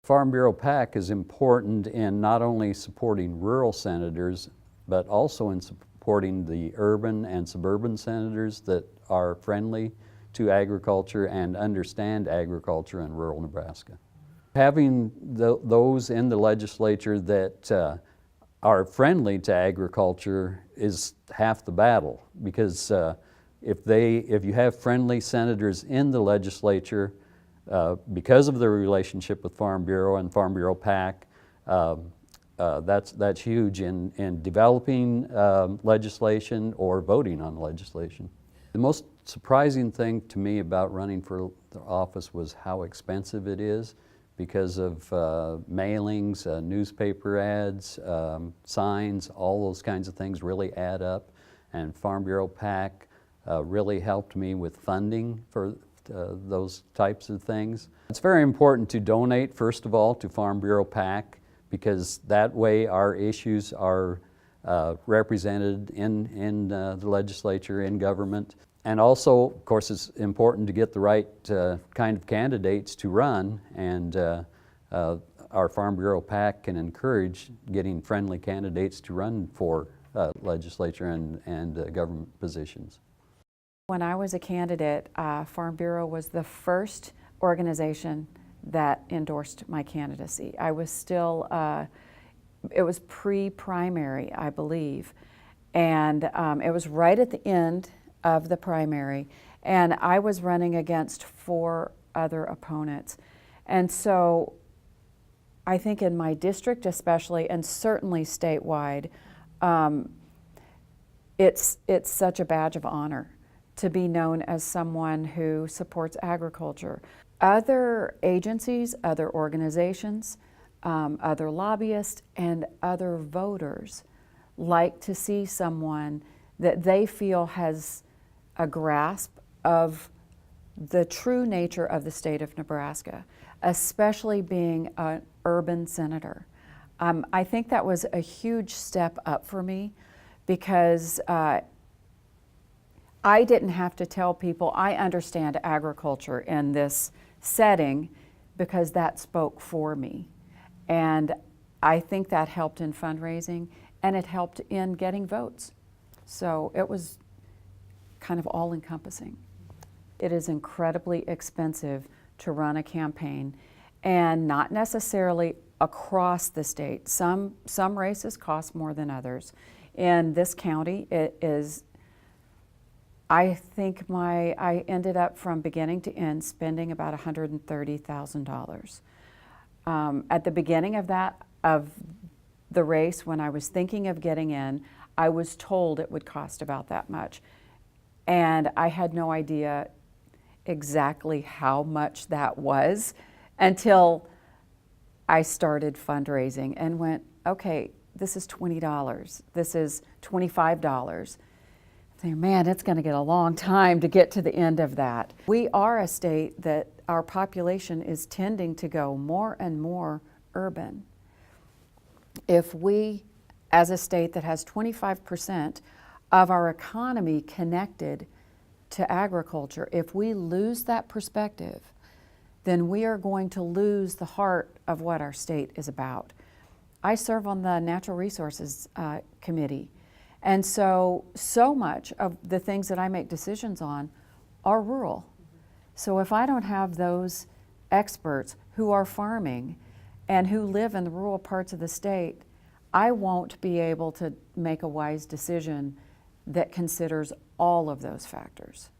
Farm Bureau PAC is important in not only supporting rural senators, but also in supporting the urban and suburban senators that are friendly to agriculture and understand agriculture in rural Nebraska. Having those in the legislature that are friendly to agriculture is half the battle, because if you have friendly senators in the legislature, because of their relationship with Farm Bureau and Farm Bureau PAC, that's huge in developing legislation or voting on legislation. The most surprising thing to me about running for the office was how expensive it is, because of mailings, newspaper ads, signs, all those kinds of things really add up. And Farm Bureau PAC really helped me with funding for those types of things. It's very important to donate, first of all, to Farm Bureau PAC, because that way our issues are represented in the legislature, in government. And also, of course, it's important to get the right kind of candidates to run, and our Farm Bureau PAC can encourage getting friendly candidates to run for legislature and government positions. When I was a candidate, Farm Bureau was the first organization that endorsed my candidacy. I was still, it was pre-primary, I believe, and it was right at the end of the primary, and I was running against 4 other opponents. And so I think in my district especially, and certainly statewide, it's such a badge of honor to be known as someone who supports agriculture. Other agencies, other organizations, other lobbyists, and other voters like to see someone that they feel has a grasp of the true nature of the state of Nebraska, especially being an urban senator. I think that was a huge step up for me, because I didn't have to tell people I understand agriculture in this setting, because that spoke for me. And I think that helped in fundraising, and it helped in getting votes. So it was kind of all-encompassing. It is incredibly expensive to run a campaign, and not necessarily across the state. Some races cost more than others. In this county, it is, I think I ended up from beginning to end spending about $130,000. At the beginning of the race, when I was thinking of getting in, I was told it would cost about that much. And I had no idea exactly how much that was until I started fundraising and went, okay, this is $20, this is $25. Saying, man, it's going to get a long time to get to the end of that. We are a state that our population is tending to go more and more urban. If we, as a state that has 25% of our economy connected to agriculture, if we lose that perspective, then we are going to lose the heart of what our state is about. I serve on the Natural Resources Committee, and so much of the things that I make decisions on are rural. So if I don't have those experts who are farming and who live in the rural parts of the state, I won't be able to make a wise decision that considers all of those factors.